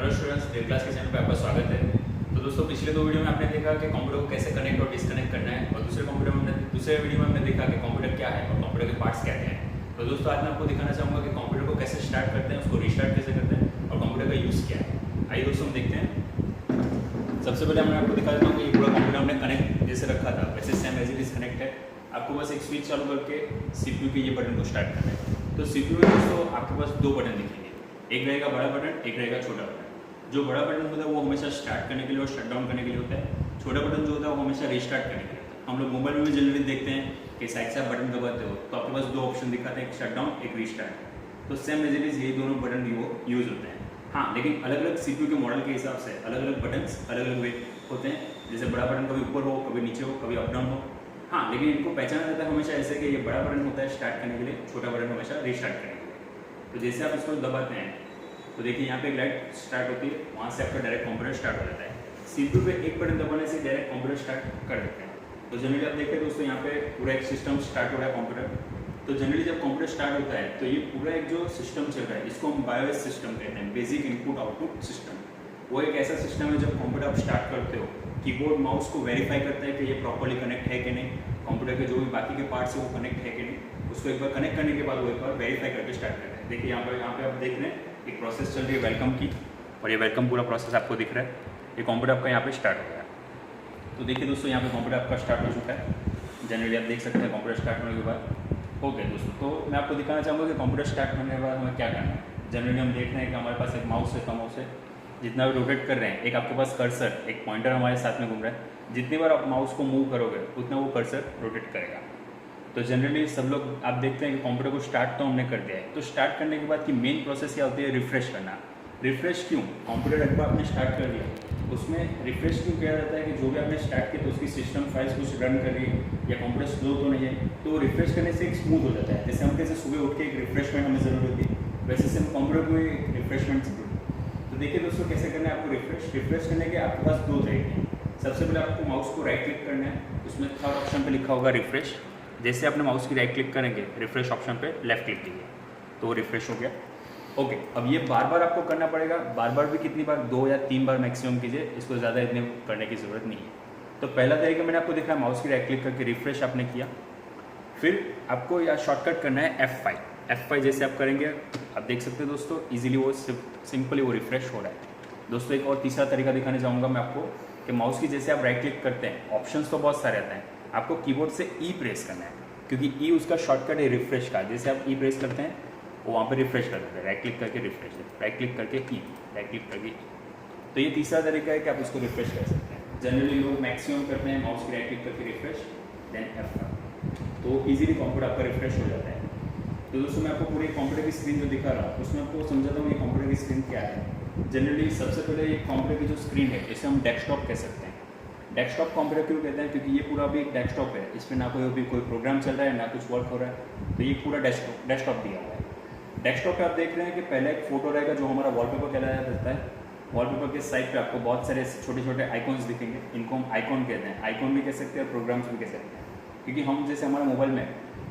Hello students, देव class के channel पर आपका स्वागत है। तो दोस्तों, पिछले दो वीडियो में आपने देखा कि कंप्यूटर को कैसे कनेक्ट और डिस्कनेक्ट करना है, और दूसरे वीडियो में हमने देखा कि कंप्यूटर क्या है और कंप्यूटर के पार्ट्स क्या क्या हैं। तो दोस्तों, आज मैं आपको दिखाना चाहूँगा कि कंप्यूटर को कैसे स्टार्ट करते हैं, उसको रिस्टार्ट कैसे करते हैं और कंप्यूटर का यूज़ क्या है। आइए दोस्तों, हम देखते हैं। सबसे पहले मैं आपको दिखा देता हूँ कि ये पूरा कंप्यूटर हमने कनेक्ट जैसे रखा था वैसे same as it is connect है। आपको बस एक स्विच चालू करके CPU के ये बटन को स्टार्ट करना है। तो CPU में दोस्तों आपके पास दो बटन दिखेंगे, एक रहेगा बड़ा बटन, एक रहेगा छोटा बटन। जो बड़ा बटन होता है वो हमेशा स्टार्ट करने के लिए और शट डाउन करने के लिए होता है। छोटा बटन जो होता है वो हमेशा रिस्टार्ट करने के लिए होता है। हम लोग मोबाइल में भी जनरली देखते हैं कि साइड से आप बटन दबाते हो तो आपके पास दो ऑप्शन दिखाते हैं, एक शट डाउन, एक रिस्टार्ट। तो सेम एज इट इज यही दोनों बटन यूज होते हैं। हाँ, लेकिन अलग अलग CPU के मॉडल के हिसाब से अलग अलग बटन्स अलग अलग वे होते हैं। जैसे बड़ा बटन कभी ऊपर हो, कभी नीचे हो, कभी अप डाउन हो। हाँ, लेकिन इनको पहचाना जाता है हमेशा ऐसे कि ये बड़ा बटन होता है स्टार्ट करने के लिए, छोटा बटन हमेशा रिस्टार्ट करने के लिए। तो जैसे आप इसको दबाते हैं तो देखिए यहाँ पे एक लाइट स्टार्ट होती है, वहाँ से आपका डायरेक्ट कंप्यूटर स्टार्ट हो जाता है। CPU पे एक बटन दबाने से डायरेक्ट कंप्यूटर स्टार्ट कर देते हैं। तो जनरली आप देखते हैं दोस्तों, यहाँ पे पूरा एक सिस्टम स्टार्ट हो रहा है कंप्यूटर। तो जनरली जब कंप्यूटर स्टार्ट होता है तो ये पूरा एक जो सिस्टम चल रहा है इसको हम BIOS सिस्टम कहते हैं, बेसिक इनपुट आउटपुट सिस्टम। वो एक ऐसा सिस्टम है जब कंप्यूटर आप स्टार्ट करते हो, कीबोर्ड माउस को वेरीफाई करता है कि ये प्रॉपर्ली कनेक्ट है कि नहीं, कंप्यूटर के जो भी बाकी के पार्ट्स है वो कनेक्ट है कि नहीं। उसको एक बार कनेक्ट करने के बाद वो एक बार वेरीफाई करके स्टार्ट करता है। देखिए यहाँ पे आप देख रहे हैं एक प्रोसेस चल रही है वेलकम की, और ये वेलकम पूरा प्रोसेस आपको दिख रहा है। ये कंप्यूटर आपका यहाँ पे स्टार्ट हो गया। तो देखिए दोस्तों, यहाँ पे कंप्यूटर आपका स्टार्ट हो चुका है। जनरली आप देख सकते हैं कंप्यूटर स्टार्ट होने के बाद हो गया दोस्तों। तो मैं आपको दिखाना चाहूँगा कि कंप्यूटर स्टार्ट होने के बाद हमें क्या करना है। जनरली हम देख रहे हैं कि हमारे पास एक माउस है, माउस है, जितना भी रोटेट कर रहे हैं, एक आपके पास कर्सर, एक पॉइंटर हमारे साथ में घूम रहा है। जितनी बार आप माउस को मूव करोगे उतना वो कर्सर रोटेट करेगा। तो जनरली सब लोग आप देखते हैं कि कंप्यूटर को स्टार्ट तो हमने कर दिया है। तो स्टार्ट करने के बाद की मेन प्रोसेस क्या होती है, रिफ्रेश करना। रिफ्रेश क्यों? कंप्यूटर एक बार आपने स्टार्ट कर दिया, उसमें रिफ्रेश क्यों किया जाता है कि जो भी आपने स्टार्ट किया तो उसकी सिस्टम फाइल्स कुछ रन कर रही है या कंप्यूटर स्लो तो नहीं है, तो रिफ्रेश करने से एक स्मूथ हो जाता है। जैसे हम कैसे सुबह उठ के एक रिफ्रेशमेंट हमें ज़रूरत होती है, वैसे से हम कंप्यूटर को एक रिफ्रेशमेंट ज़रूरत है। तो देखिए दोस्तों, कैसे करना है आपको रिफ्रेश करने के आपके पास दो तरीके हैं। सबसे पहले आपको माउस को राइट क्लिक करना है, उसमें थर्ड ऑप्शन पर लिखा होगा रिफ्रेश। जैसे आपने माउस की राइट क्लिक करेंगे, रिफ्रेश ऑप्शन पे लेफ्ट क्लिक कीजिए तो वो रिफ्रेश हो गया। ओके, अब ये बार बार आपको करना पड़ेगा। बार बार भी कितनी बार, 2 या 3 बार मैक्सिमम कीजिए, इसको ज़्यादा इतने करने की ज़रूरत नहीं है। तो पहला तरीका मैंने आपको दिखाया, माउस की राइट क्लिक करके रिफ्रेश आपने किया। फिर आपको या शॉर्टकट करना है F5 जैसे आप करेंगे आप देख सकते हैं दोस्तों, ईजिली वो सिंपली वो रिफ्रेश हो रहा है। दोस्तों, एक और तीसरा तरीका दिखाने चाहूँगा मैं आपको कि माउस की जैसे आप राइट क्लिक करते हैं, ऑप्शंस तो बहुत सारे आते हैं, आपको कीबोर्ड से E प्रेस करना है, क्योंकि E उसका शॉर्टकट है रिफ्रेश का। जैसे आप E प्रेस करते हैं वो वहाँ पे रिफ्रेश कर देते हैं, राइट क्लिक करके रिफ्रेश, राइट क्लिक करके E, राइट क्लिक करके E। तो ये तीसरा तरीका है कि आप इसको रिफ्रेश कर सकते हैं। जनरली लोग मैक्सिमम करते हैं माउस की राइट क्लिक करके रिफ्रेश, देन F5, तो ईजिली कंप्यूटर आपका रिफ्रेश हो जाता है। तो दोस्तों, मैं आपको पूरे कंप्यूटर की स्क्रीन जो दिखा रहा हूँ उसमें आपको समझाता हूँ ये कंप्यूटर की स्क्रीन क्या है। जनरली सबसे पहले ये कंप्यूटर की जो स्क्रीन है इसे हम डेस्कटॉप कह सकते हैं। डेस्कटॉप कंप्यूटर क्यों कहते हैं? क्योंकि ये पूरा भी एक डेस्कटॉप है, इसमें ना कोई प्रोग्राम चल रहा है, ना कुछ वर्क हो रहा है, तो ये पूरा डेस्कटॉप दिया हुआ है। डेस्कटॉप पे आप देख रहे हैं कि पहले एक फोटो रहेगा जो हमारा वॉलपेपर कहलाया जाता है। वॉलपेपर के साइड पे आपको बहुत सारे छोटे छोटे आइकॉन्स दिखेंगे, इनको हम आइकॉन कहते हैं। आइकॉन भी कह सकते हैं और प्रोग्राम्स भी कह सकते हैं, क्योंकि हम जैसे हमारे मोबाइल में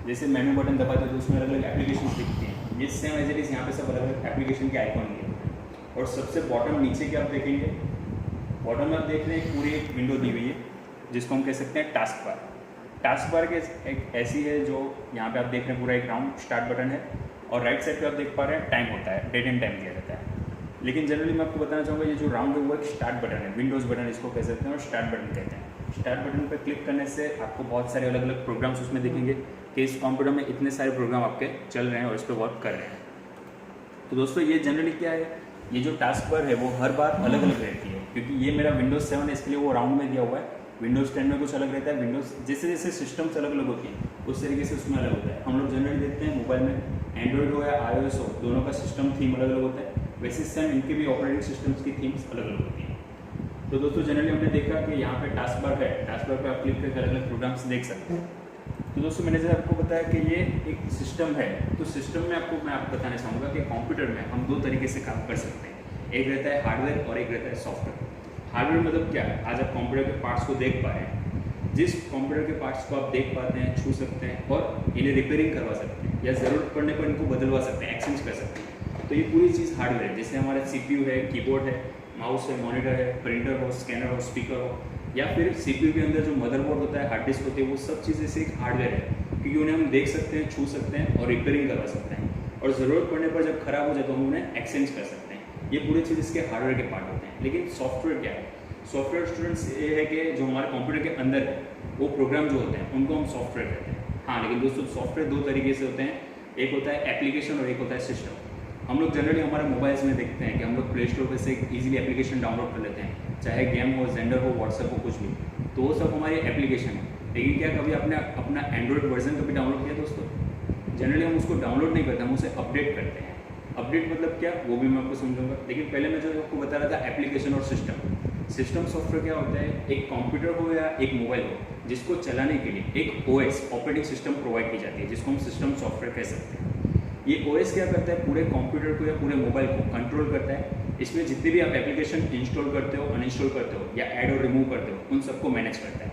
जैसे मेन्यू बटन दबाते हैं तो उसमें अलग अलग एप्लीकेशन दिखती हैं। ये सेम एज इट इज यहाँ पे सब अलग अलग एप्लीकेशन के आइकॉन दिए हैं। और सबसे बॉटम नीचे के आप देखेंगे, बॉटम में आप देख रहे हैं पूरी एक विंडो दी हुई है जिसको हम कह सकते हैं टास्क बार। टास्क बार के एक ऐसी है जो यहाँ पे आप देख रहे हैं पूरा एक राउंड स्टार्ट बटन है, और राइट साइड पे आप देख पा रहे हैं टाइम होता है, डेट एंड टाइम दिया जाता है। लेकिन जनरली मैं आपको बताना चाहूँगा ये जो राउंड है वो एक स्टार्ट बटन है, विंडोज़ बटन इसको कह सकते हैं और स्टार्ट बटन कहते हैं। स्टार्ट बटन पर क्लिक करने से आपको बहुत सारे अलग अलग प्रोग्राम्स उसमें दिखेंगे कि इस कंप्यूटर में इतने सारे प्रोग्राम आपके चल रहे हैं और इस पर वर्क कर रहे हैं। तो दोस्तों, ये जनरली क्या है, ये जो टास्क बार है वो हर बार अलग अलग रहती है, क्योंकि ये मेरा विंडोज़ 7 है इसके लिए वो राउंड में दिया हुआ है। विंडोज़ 10 में कुछ अलग रहता है, विंडोज़ जैसे जैसे सिस्टम्स अलग अलग होती हैं उस तरीके से उसमें अलग होता है। हम लोग जनरली देखते हैं मोबाइल में एंड्रॉइड हो या iOS हो, दोनों का सिस्टम थीम अलग अलग होता है, वैसे सेम इनके भी ऑपरेटिंग सिस्टम्स की थीम्स अलग अलग होती हैं। तो दोस्तों, जनरली हमने देखा कि यहाँ पे टास्क बार है, टास्क बार पे आप क्लिक करके अलग अलग प्रोग्राम्स देख सकते हैं। तो दोस्तों, मैंने जैसे आपको बताया कि ये एक सिस्टम है, तो सिस्टम में मैं आपको बताना चाहूँगा कि कंप्यूटर में हम दो तरीके से काम कर सकते हैं। एक रहता है हार्डवेयर और एक रहता है सॉफ्टवेयर। हार्डवेयर मतलब क्या है? आज आप कंप्यूटर के पार्ट्स को देख पा रहे हैं, जिस कंप्यूटर के पार्ट्स को आप देख पाते हैं, छू सकते हैं और इन्हें रिपेयरिंग करवा सकते हैं या ज़रूरत पड़ने पर इनको बदलवा सकते हैं, एक्सचेंज कर सकते हैं। तो ये पूरी चीज़ हार्डवेयर है, जैसे हमारा CPU है, कीबोर्ड है, माउस है, मॉनिटर है, प्रिंटर हो, स्कैनर हो, स्पीकर हो, या फिर CPU के अंदर जो मदरबोर्ड होता है, हार्ड डिस्क होती है, वो सब चीज़ें से एक हार्डवेयर है, क्योंकि उन्हें हम देख सकते हैं, छू सकते हैं और रिपेयरिंग करवा सकते हैं, और ज़रूरत पड़ने पर जब खराब हो जाए तो हम उन्हें एक्सचेंज कर सकते हैं। ये पूरी चीज़ इसके हार्डवेयर के पार्ट होते हैं। लेकिन सॉफ्टवेयर क्या है? सॉफ्टवेयर स्टूडेंट्स ये है कि जो हमारे कंप्यूटर के अंदर है, वो प्रोग्राम जो होते हैं उनको हम सॉफ्टवेयर कहते हैं। हाँ, लेकिन दोस्तों सॉफ्टवेयर दो तरीके से होते हैं, एक होता है एप्लीकेशन और एक होता है सिस्टम। हम लोग जनरली हमारे मोबाइल्स में देखते हैं कि हम लोग प्ले स्टोर पर से इजीली एप्लीकेशन डाउनलोड कर लेते हैं, चाहे गेम हो, जेंडर हो, व्हाट्सएप हो, कुछ भी, तो वो सब हमारी एप्लीकेशन है। लेकिन क्या कभी आपने अपना एंड्रॉयड वर्जन कभी डाउनलोड किया दोस्तों? जनरली हम उसको डाउनलोड नहीं करते, हम उसे अपडेट करते हैं। अपडेट मतलब क्या, वो भी मैं आपको समझाऊंगा। लेकिन पहले मैं जो आपको बता रहा था एप्लीकेशन और सिस्टम। सिस्टम सॉफ्टवेयर क्या होता है? एक कंप्यूटर हो या एक मोबाइल हो, जिसको चलाने के लिए एक OS ऑपरेटिंग सिस्टम प्रोवाइड की जाती है, जिसको हम सिस्टम सॉफ्टवेयर कह सकते हैं। ये OS क्या करता है? पूरे कंप्यूटर को या पूरे मोबाइल को कंट्रोल करता है। इसमें जितने भी आप एप्लीकेशन इंस्टॉल करते हो, अनइंस्टॉल करते हो या ऐड और रिमूव करते हो, उन सबको मैनेज करता है।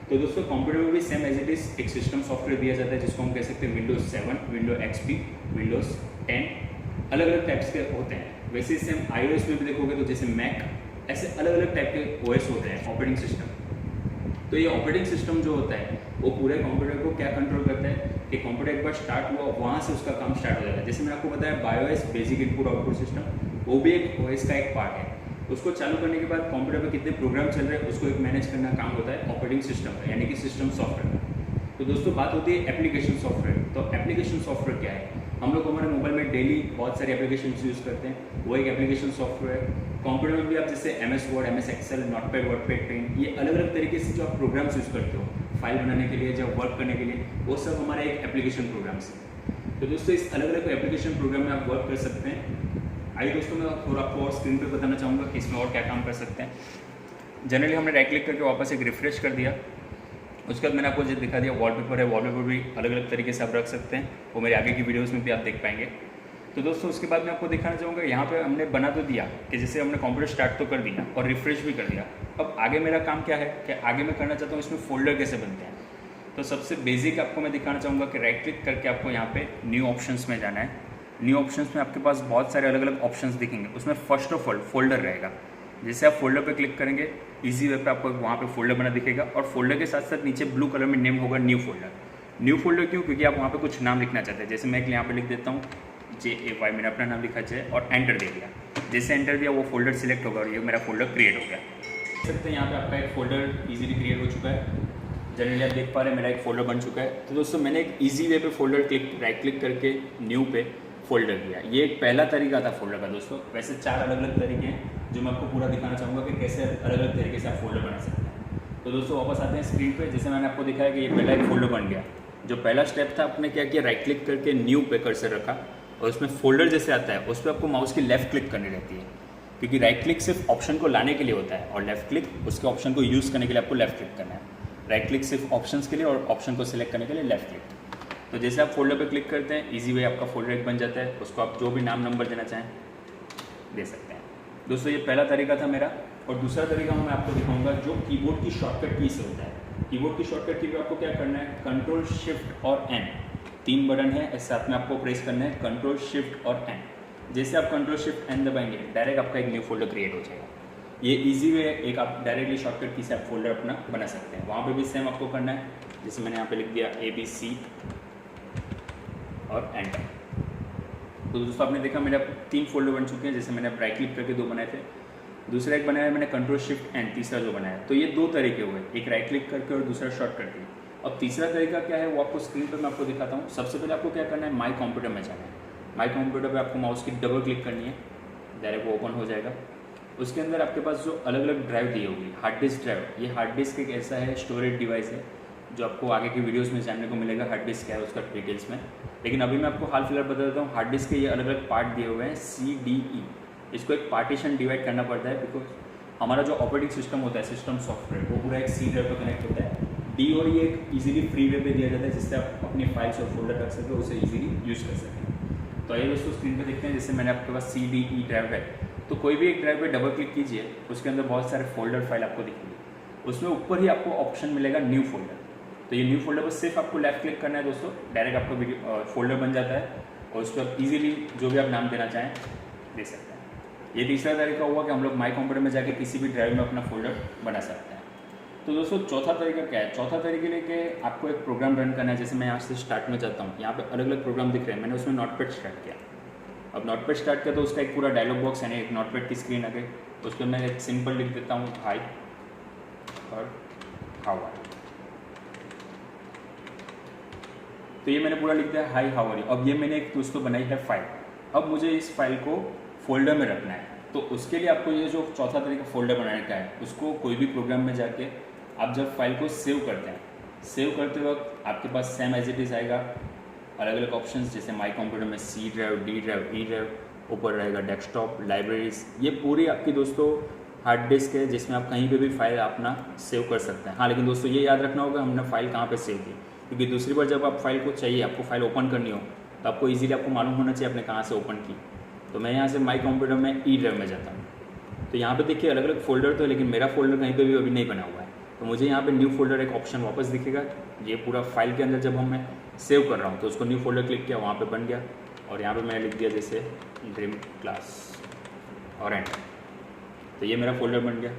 तो दोस्तों कंप्यूटर में भी सेम एज इट इज़ एक सिस्टम सॉफ्टवेयर दिया जाता है, जिसको हम कह सकते हैं Windows 7, Windows XP, Windows 10, अलग अलग टाइप्स के होते हैं। वैसे सेम iOS में भी देखोगे तो जैसे Mac, ऐसे अलग अलग टाइप के OS होते हैं, ऑपरेटिंग सिस्टम। तो ये ऑपरेटिंग सिस्टम जो होता है वो पूरे कंप्यूटर को क्या कंट्रोल करता है कि कंप्यूटर एक बार स्टार्ट हुआ, वहाँ से उसका काम स्टार्ट हो जाता है। जैसे मैंने आपको बताया BIOS, basic input output system, वो भी एक OS का एक पार्ट है। उसको चालू करने के बाद कंप्यूटर पे कितने प्रोग्राम चल रहे हैं उसको एक मैनेज करना काम होता है ऑपरेटिंग सिस्टम का, यानी कि सिस्टम सॉफ्टवेयर का। तो दोस्तों बात होती है एप्लीकेशन सॉफ्टवेयर। तो एप्लीकेशन सॉफ्टवेयर क्या है? हम लोग हमारे मोबाइल में डेली बहुत सारे एप्लीकेशन यूज़ करते हैं, वो एक एप्लीकेशन सॉफ्टवेयर है। कंप्यूटर में भी आप जैसे MS Word, MS Excel, Notepad, WordPad, pen, ये अलग अलग तरीके से जो आप प्रोग्राम्स यूज़ करते हो फाइल बनाने के लिए, जब वर्क करने के लिए, वो सब हमारे एक एप्लीकेशन प्रोग्राम्स है। तो दोस्तों इस अलग अलग एप्लीकेशन प्रोग्राम में आप वर्क कर सकते हैं। आइए दोस्तों मैं थोड़ा आपको और स्क्रीन पे बताना चाहूँगा कि इसमें और क्या काम कर सकते हैं। जनरली हमने राइट क्लिक करके वापस एक रिफ्रेश कर दिया, उसके बाद मैंने आपको जो दिखा दिया वॉलपेपर है, वॉलपेपर भी अलग अलग तरीके से आप रख सकते हैं, वो मेरे आगे की वीडियोस में भी आप देख पाएंगे। तो दोस्तों उसके बाद मैं आपको दिखाना चाहूँगा, यहाँ पे हमने बना तो दिया कि जैसे हमने कंप्यूटर स्टार्ट तो कर दिया और रिफ्रेश भी कर दिया। अब आगे मेरा काम क्या है कि आगे मैं करना चाहता हूँ इसमें फोल्डर कैसे बनते हैं। तो सबसे बेसिक आपको मैं दिखाना चाहूँगा कि राइट क्लिक करके आपको यहाँ पे न्यू ऑप्शंस में जाना है। न्यू ऑप्शंस में आपके पास बहुत सारे अलग अलग ऑप्शंस दिखेंगे, उसमें फर्स्ट ऑफ ऑल फोल्डर रहेगा। जैसे आप फोल्डर पे क्लिक करेंगे, इजी वे पे आपको वहाँ पे फोल्डर बना दिखेगा, और फोल्डर के साथ साथ नीचे ब्लू कलर में नेम होगा न्यू फोल्डर। न्यू फोल्डर क्यों? क्योंकि आप वहाँ पे कुछ नाम लिखना चाहते हैं। जैसे मैं यहाँ पे लिख देता हूँ JAY, मैंने अपना नाम लिखा है और एंटर दे दिया। जैसे एंटर दिया वो फोल्डर सिलेक्ट होगा और ये मेरा फोल्डर क्रिएट हो गया। देख सकते हैं यहाँ पे आपका एक फोल्डर इजीली क्रिएट हो चुका है। जनरली आप देख पा रहे हैं मेरा एक फोल्डर बन चुका है। तो दोस्तों मैंने एक ईजी वे पे फोल्डर राइट क्लिक करके न्यू पे फोल्डर किया। ये एक पहला तरीका था फोल्डर का दोस्तों। वैसे 4 अलग अलग तरीके हैं जो मैं आपको पूरा दिखाना चाहूँगा कि कैसे अलग अलग तरीके से आप फोल्डर बना सकते हैं। तो दोस्तों वापस आते हैं स्क्रीन पे। जैसे मैंने आपको दिखाया कि ये पहला एक फोल्डर बन गया। जो पहला स्टेप था आपने क्या किया, राइट क्लिक करके न्यू पे कर्सर रखा और उसमें फोल्डर जैसे आता है उस पर आपको माउस की लेफ्ट क्लिक करनी रहती है, क्योंकि राइट क्लिक सिर्फ ऑप्शन को लाने के लिए होता है और लेफ्ट क्लिक उसके ऑप्शन को यूज़ करने के लिए आपको लेफ्ट क्लिक करना है। राइट क्लिक सिर्फ ऑप्शंस के लिए और ऑप्शन को सिलेक्ट करने के लिए लेफ्ट क्लिक। तो जैसे आप फोल्डर पे क्लिक करते हैं इजी वे आपका फोल्डर एक बन जाता है। उसको आप जो भी नाम नंबर देना चाहें दे सकते हैं। दोस्तों ये पहला तरीका था मेरा। और दूसरा तरीका मैं आपको दिखाऊंगा जो कीबोर्ड की शॉर्टकट की से होता है। कीबोर्ड की शॉर्टकट की पे आपको क्या करना है, कंट्रोल शिफ्ट और एन, 3 बटन है इस साथ में आपको प्रेस करना है, कंट्रोल शिफ्ट और एन। जैसे आप कंट्रोल शिफ्ट एन दबाएंगे डायरेक्ट आपका एक न्यू फोल्डर क्रिएट हो जाएगा। ये इजी वे एक आप डायरेक्टली शॉर्टकट की से आप फोल्डर अपना बना सकते हैं। वहाँ पे भी सेम आपको करना है। जैसे मैंने यहाँ पे लिख दिया ABC और एंटर। तो दोस्तों आपने देखा मेरा 3 फोल्डर बन चुके हैं। जैसे मैंने राइट क्लिक करके 2 बनाए थे, दूसरा एक बनाया मैंने कंट्रोल शिफ्ट एन, तीसरा जो बनाया। तो ये 2 तरीके हुए, एक राइट क्लिक करके और दूसरा शॉर्टकट की। अब तीसरा तरीका क्या है वो आपको स्क्रीन पर मैं आपको दिखाता हूँ। सबसे पहले आपको क्या करना है, माई कंप्यूटर में जाना है। माई कंप्यूटर पर आपको माउस की डबल क्लिक करनी है, डायरेक्ट वो ओपन हो जाएगा। उसके अंदर आपके पास जो अलग अलग ड्राइव दी होगी, हार्ड डिस्क ड्राइव, ये हार्ड डिस्क एक ऐसा है स्टोरेज डिवाइस है जो आपको आगे की वीडियोस में जानने को मिलेगा हार्ड डिस्क क्या है उसका डिटेल्स में। लेकिन अभी मैं आपको हाल फिलहाल बता देता हूँ। हार्ड डिस्क के ये अलग अलग पार्ट दिए हुए हैं CDE। इसको एक पार्टीशन डिवाइड करना पड़ता है, बिकॉज हमारा जो ऑपरेटिंग सिस्टम होता है, सिस्टम सॉफ्टवेयर, वो पूरा एक C ड्राइव पर कनेक्ट होता है। D और ये एक ईजिली फ्री वे पे दिया जाता है जिससे आप अपनी फाइल्स और फोल्डर रख सकें, उसे ईजिली यूज़ कर सकें। तो आइए दोस्तों स्क्रीन पर देखते हैं। जैसे मैंने आपके पास CDE ड्राइव है, तो कोई भी एक ड्राइव पे डबल क्लिक कीजिए, उसके अंदर बहुत सारे फोल्डर फाइल आपको दिखेंगे। उसमें ऊपर ही आपको ऑप्शन मिलेगा न्यू फोल्डर। तो ये न्यू फोल्डर पर सिर्फ आपको लेफ्ट क्लिक करना है दोस्तों, डायरेक्ट आपको फोल्डर बन जाता है। और उस पर ईजिली जो भी आप नाम देना चाहें दे सकते हैं। ये तीसरा तरीका हुआ कि हम लोग माई कंप्यूटर में जाके किसी भी ड्राइव में अपना फोल्डर बना सकते हैं। तो दोस्तों चौथा तरीका क्या है? चौथा तरीके लेके आपको एक प्रोग्राम रन करना है। जैसे मैं यहाँ से स्टार्ट में जाता हूँ, यहाँ पे अलग अलग प्रोग्राम दिख रहे हैं, मैंने उसमें नोटपैड स्टार्ट किया। अब नोटपैड स्टार्ट किया तो उसका एक पूरा डायलॉग बॉक्स यानी एक नोटपैड की स्क्रीन आ गई। उस पर मैं एक सिंपल लिख देता हूँ हाई और हाउ आर। तो ये मैंने पूरा लिख दिया हाई हाउ आर। अब ये मैंने एक दोस्तों बनाई है फाइल। अब मुझे इस फाइल को फोल्डर में रखना है। तो उसके लिए आपको ये जो चौथा तरीका फोल्डर बनाने का है, उसको कोई भी प्रोग्राम में जाके आप जब फाइल को सेव करते हैं, सेव करते वक्त आपके पास सेम एज इट इज़ आएगा अलग अलग ऑप्शंस। जैसे माई कंप्यूटर में C drive, D drive, E drive, ऊपर रहेगा डेस्कटॉप, लाइब्रेरीज। ये पूरी आपकी दोस्तों हार्ड डिस्क है जिसमें आप कहीं पे भी फाइल अपना सेव कर सकते हैं। हाँ, लेकिन दोस्तों ये याद रखना होगा हमने फाइल कहाँ पे सेव की, क्योंकि दूसरी बार जब आप फाइल को चाहिए, आपको फाइल ओपन करनी हो, तो आपको ईजिली आपको मालूम होना चाहिए आपने कहाँ से ओपन की। तो मैं यहाँ से माई कंप्यूटर में ई ड्राइव में जाता हूँ। तो यहाँ पे देखिए अलग अलग फोल्डर तो है, लेकिन मेरा फोल्डर कहीं पे भी अभी नहीं बना हुआ है। तो मुझे यहाँ पे न्यू फोल्डर एक ऑप्शन वापस दिखेगा। ये पूरा फाइल के अंदर जब हम मैं सेव कर रहा हूँ तो उसको न्यू फोल्डर क्लिक किया, वहाँ पे बन गया। और यहाँ पे मैंने लिख दिया जैसे ड्रीम क्लास और एंटर। तो ये मेरा फोल्डर बन गया।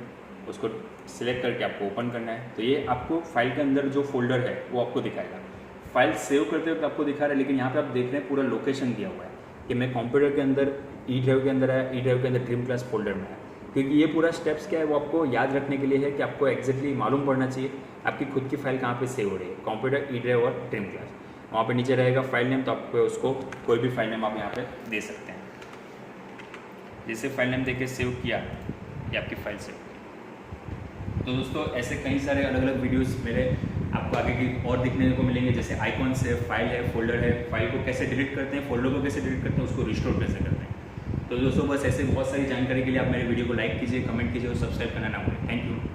उसको सिलेक्ट करके आपको ओपन करना है। तो ये आपको फाइल के अंदर जो फोल्डर है वो आपको दिखाएगा। फाइल सेव करते वक्त आपको दिखा रहा है, लेकिन यहाँ पे आप देख रहे हैं पूरा लोकेशन दिया हुआ है कि मैं कंप्यूटर के अंदर ई ड्राइव के अंदर है, ई ड्राइव के अंदर ड्रीम क्लास फोल्डर में है। क्योंकि ये पूरा स्टेप्स क्या है वो आपको याद रखने के लिए है कि आपको एग्जैक्टली मालूम पड़ना चाहिए आपकी खुद की फाइल कहाँ पे सेव हो रही है, कंप्यूटर, ई ड्राइव और ड्रीम क्लास। वहाँ पे नीचे रहेगा फाइल नेम, तो आपको उसको कोई भी फाइल नेम आप यहाँ पे दे सकते हैं। जैसे फाइल नेम देके सेव किया, ये आपकी फाइल सेव। तो दोस्तों ऐसे कई सारे अलग अलग वीडियोस मेरे आपको आगे की और दिखने को मिलेंगे। जैसे आइकॉन्स है, फाइल है, फोल्डर है, फाइल को कैसे डिलीट करते हैं, फोल्डर को कैसे डिलीट करते हैं, उसको रिस्टोर कैसे करते हैं। तो दोस्तों बस ऐसे बहुत सारी जानकारी के लिए आप मेरे वीडियो को लाइक कीजिए, कमेंट कीजिए और सब्सक्राइब करना ना भूलें। Thank you.